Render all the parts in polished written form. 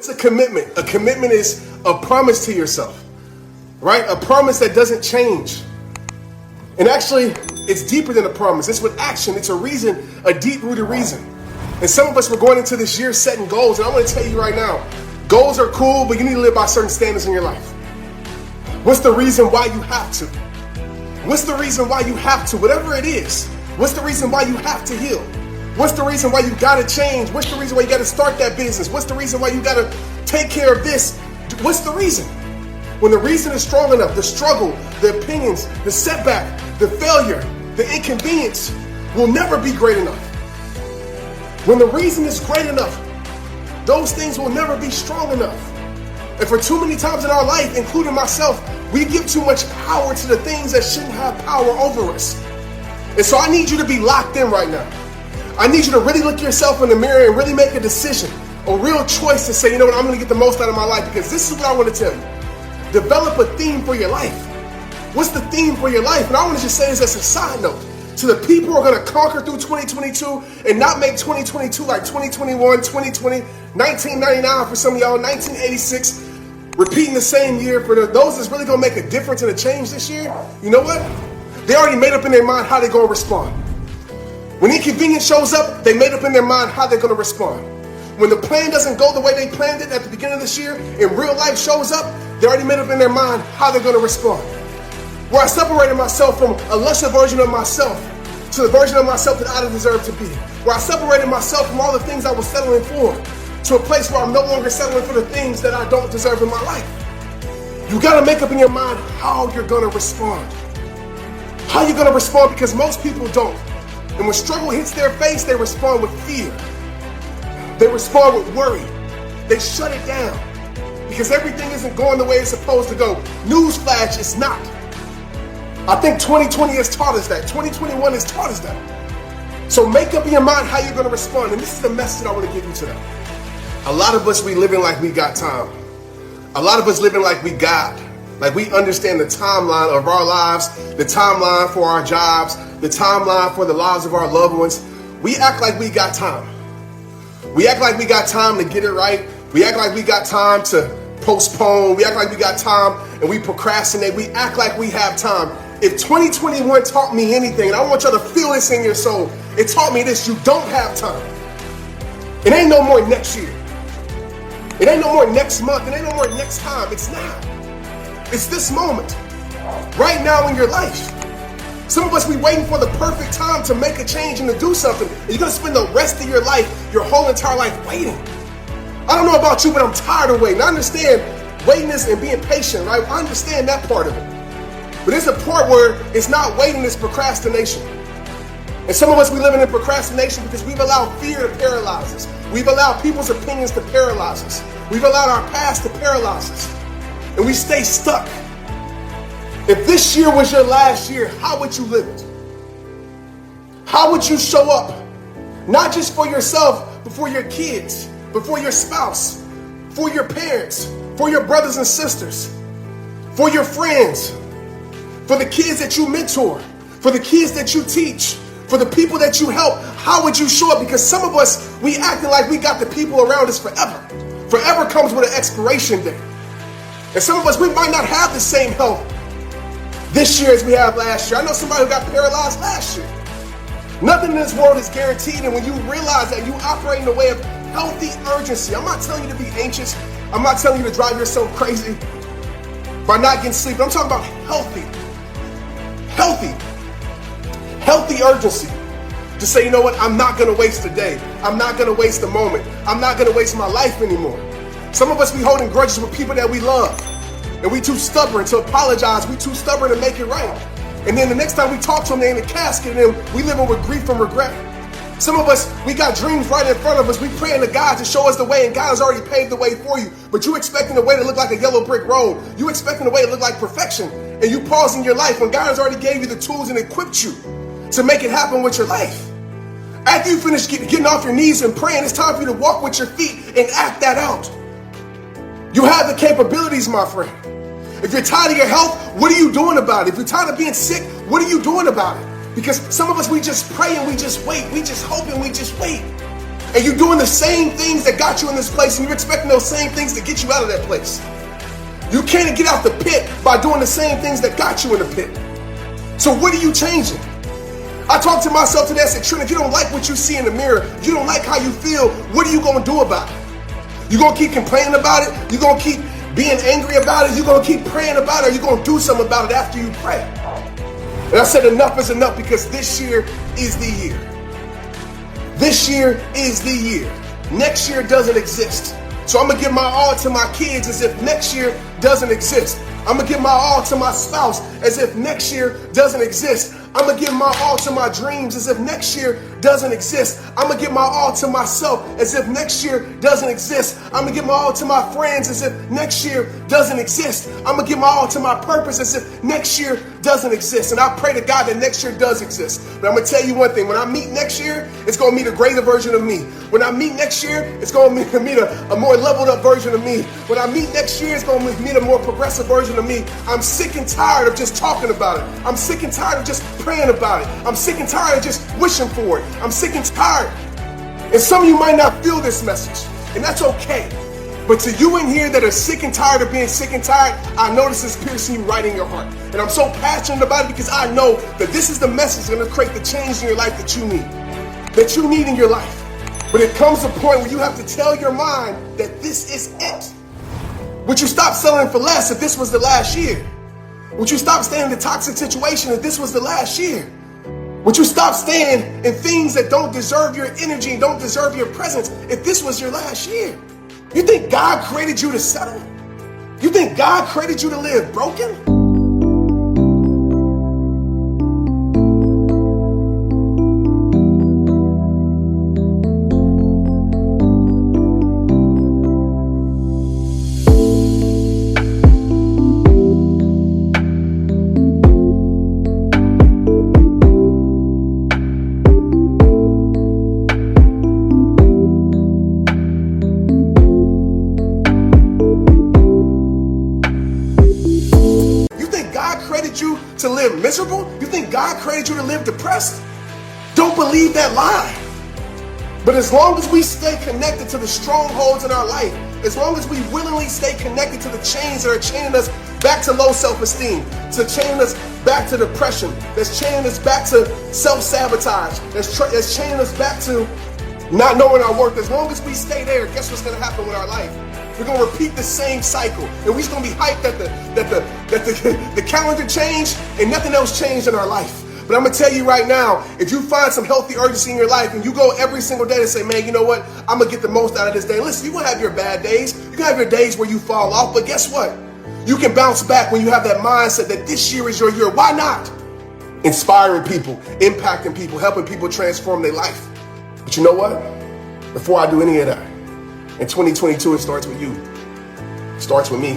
What's a commitment? A commitment is a promise to yourself, right? A promise that doesn't change. And actually, it's deeper than a promise. It's with action. It's a reason, a deep-rooted reason. And some of us were going into this year setting goals. And I want to tell you right now, goals are cool, but you need to live by certain standards in your life. What's the reason why you have to? What's the reason why you have to? Whatever it is. What's the reason why you have to heal? What's the reason why you got to change? What's the reason why you got to start that business? What's the reason why you got to take care of this? What's the reason? When the reason is strong enough, the struggle, the opinions, the setback, the failure, the inconvenience will never be great enough. When the reason is great enough, those things will never be strong enough. And for too many times in our life, including myself, we give too much power to the things that shouldn't have power over us. And so I need you to be locked in right now. I need you to really look yourself in the mirror and really make a decision, a real choice to say, you know what, I'm going to get the most out of my life, because this is what I want to tell you. Develop a theme for your life. What's the theme for your life? And I want to just say this as a side note. To the people who are going to conquer through 2022 and not make 2022 like 2021, 2020, 1999 for some of y'all, 1986, repeating the same year. For those that's really going to make a difference and a change this year, you know what? They already made up in their mind how they're going to respond. When inconvenience shows up, they made up in their mind how they're going to respond. When the plan doesn't go the way they planned it at the beginning of this year and real life shows up, they already made up in their mind how they're going to respond. Where I separated myself from a lesser version of myself to the version of myself that I deserve to be. Where I separated myself from all the things I was settling for to a place where I'm no longer settling for the things that I don't deserve in my life. You got to make up in your mind how you're going to respond. How you're going to respond, because most people don't. And when struggle hits their face, they respond with fear. They respond with worry. They shut it down because everything isn't going the way it's supposed to go. Newsflash, it's not. I think 2020 has taught us that. 2021 has taught us that. So make up in your mind how you're going to respond. And this is the message I want to give you today. A lot of us, we living like we got time. A lot of us living like we understand the timeline of our lives, the timeline for our jobs, the timeline for the lives of our loved ones. We act like we got time. We act like we got time to get it right. We act like we got time to postpone. We act like we got time and we procrastinate. We act like we have time. If 2021 taught me anything, and I want y'all to feel this in your soul, it taught me this: you don't have time. It ain't no more next year. It ain't no more next month. It ain't no more next time. It's now. It's this moment, right now in your life. Some of us, we waiting for the perfect time to make a change and to do something. And you're going to spend the rest of your life, your whole entire life waiting. I don't know about you, but I'm tired of waiting. I understand waiting and being patient, right? I understand that part of it. But there's a part where it's not waiting, it's procrastination. And some of us, we living in procrastination because we've allowed fear to paralyze us. We've allowed people's opinions to paralyze us. We've allowed our past to paralyze us. And we stay stuck. If this year was your last year, how would you live it? How would you show up? Not just for yourself, but for your kids, but for your spouse, for your parents, for your brothers and sisters, for your friends, for the kids that you mentor, for the kids that you teach, for the people that you help. How would you show up? Because some of us, we acting like we got the people around us forever. Forever comes with an expiration date. And some of us, we might not have the same health this year as we have last year. I know somebody who got paralyzed last year. Nothing in this world is guaranteed, and when you realize that you operate in a way of healthy urgency, I'm not telling you to be anxious. I'm not telling you to drive yourself crazy by not getting sleep. I'm talking about healthy urgency. To say, you know what, I'm not going to waste a day. I'm not going to waste a moment. I'm not going to waste my life anymore. Some of us, we holding grudges with people that we love. And we too stubborn to apologize. We too stubborn to make it right. And then the next time we talk to them, they in the casket, and then we living with grief and regret. Some of us, we got dreams right in front of us. We praying to God to show us the way, and God has already paved the way for you. But you expecting the way to look like a yellow brick road. You expecting the way to look like perfection. And you pausing your life when God has already gave you the tools and equipped you to make it happen with your life. After you finish getting off your knees and praying, it's time for you to walk with your feet and act that out. You have the capabilities, my friend. If you're tired of your health, what are you doing about it? If you're tired of being sick, what are you doing about it? Because some of us, we just pray and we just wait. We just hope and we just wait. And you're doing the same things that got you in this place, and you're expecting those same things to get you out of that place. You can't get out the pit by doing the same things that got you in the pit. So what are you changing? I talked to myself today. I said, Trent, if you don't like what you see in the mirror, if you don't like how you feel, what are you going to do about it? You going to keep complaining about it? You going to keep being angry about it? You going to keep praying about it? Or you going to do something about it after you pray? And I said enough is enough, because this year is the year. This year is the year. Next year doesn't exist. So I'm going to give my all to my kids as if next year doesn't exist. I'm going to give my all to my spouse as if next year doesn't exist. I'm going to give my all to my dreams as if next year doesn't exist. I'm going to give my all to myself as if next year doesn't exist. I'm going to give my all to my friends as if next year doesn't exist. I'm going to give my all to my purpose as if next year doesn't exist. And I pray to God that next year does exist. But I'm going to tell you one thing. When I meet next year, it's going to meet a greater version of me. When I meet next year, it's going to meet a more leveled up version of me. When I meet next year, it's going to meet a more progressive version of me. I'm sick and tired of just talking about it. I'm sick and tired of just praying about it. I'm sick and tired of just wishing for it. I'm sick and tired. And some of you might not feel this message, and that's okay. But to you in here that are sick and tired of being sick and tired, I know this is piercing you right in your heart. And I'm so passionate about it because I know that this is the message that's going to create the change in your life that you need in your life. But it comes a point where you have to tell your mind that this is it. Would you stop selling for less if this was the last year? Would you stop staying in the toxic situation if this was the last year? Would you stop staying in things that don't deserve your energy and don't deserve your presence if this was your last year? You think God created you to settle? You think God created you to live broken? You to live miserable? You think God created you to live depressed? Don't believe that lie. But as long as we stay connected to the strongholds in our life, as long as we willingly stay connected to the chains that are chaining us back to low self-esteem, to chaining us back to depression, that's chaining us back to self-sabotage, that's chaining us back to not knowing our worth, as long as we stay there, guess what's going to happen with our life? We're going to repeat the same cycle. And we're just going to be hyped that the calendar changed and nothing else changed in our life. But I'm going to tell you right now, if you find some healthy urgency in your life and you go every single day to say, man, you know what? I'm going to get the most out of this day. Listen, you're going to have your bad days. You can have your days where you fall off. But guess what? You can bounce back when you have that mindset that this year is your year. Why not? Inspiring people, impacting people, helping people transform their life. But you know what? Before I do any of that, in 2022, it starts with you. It starts with me.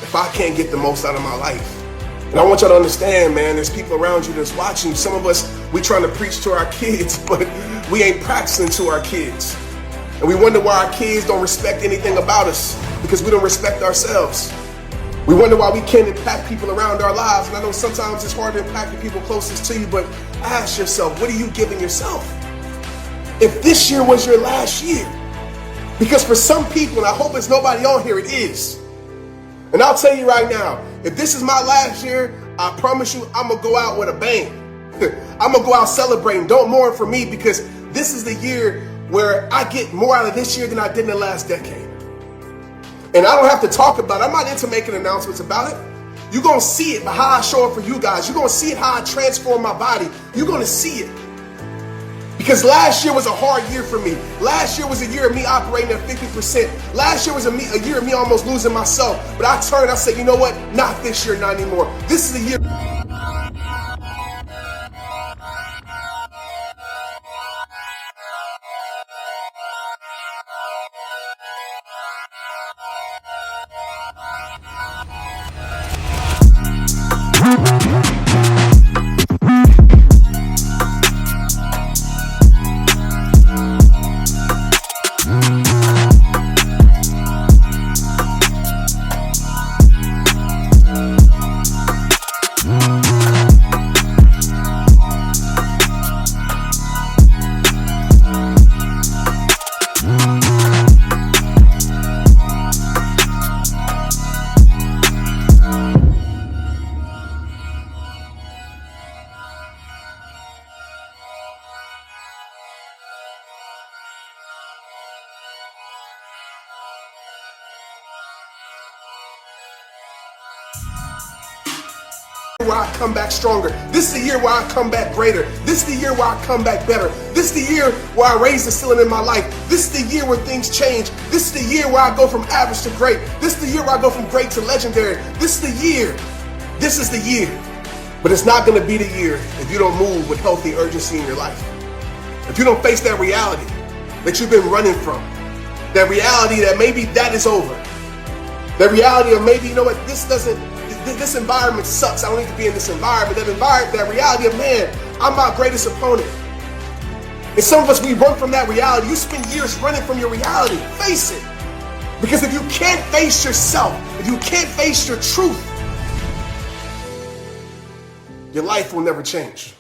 If I can't get the most out of my life, and I want y'all to understand, man, there's people around you that's watching. Some of us, we trying to preach to our kids, but we ain't practicing to our kids. And we wonder why our kids don't respect anything about us because we don't respect ourselves. We wonder why we can't impact people around our lives. And I know sometimes it's hard to impact the people closest to you, but ask yourself, what are you giving yourself? If this year was your last year, because for some people, and I hope it's nobody on here, it is. And I'll tell you right now, if this is my last year, I promise you I'm going to go out with a bang. I'm going to go out celebrating. Don't mourn for me, because this is the year where I get more out of this year than I did in the last decade. And I don't have to talk about it. I'm not into making announcements about it. You're going to see it by how I show up for you guys. You're going to see it how I transform my body. You're going to see it. Because last year was a hard year for me. Last year was a year of me operating at 50%. Last year was a year of me almost losing myself. But I turned, I said, you know what? Not this year, not anymore. This is the year. where I come back stronger. This is the year where I come back greater. This is the year where I come back better. This is the year where I raise the ceiling in my life. This is the year where things change. This is the year where I go from average to great. This is the year where I go from great to legendary. This is the year. This is the year. But it's not going to be the year if you don't move with healthy urgency in your life. If you don't face that reality that you've been running from. That reality that maybe that is over. That reality of maybe, you know what, this environment sucks. I don't need to be in this environment. That reality of, man, I'm my greatest opponent. And some of us, we run from that reality. You spend years running from your reality. Face it. Because if you can't face yourself, if you can't face your truth, your life will never change.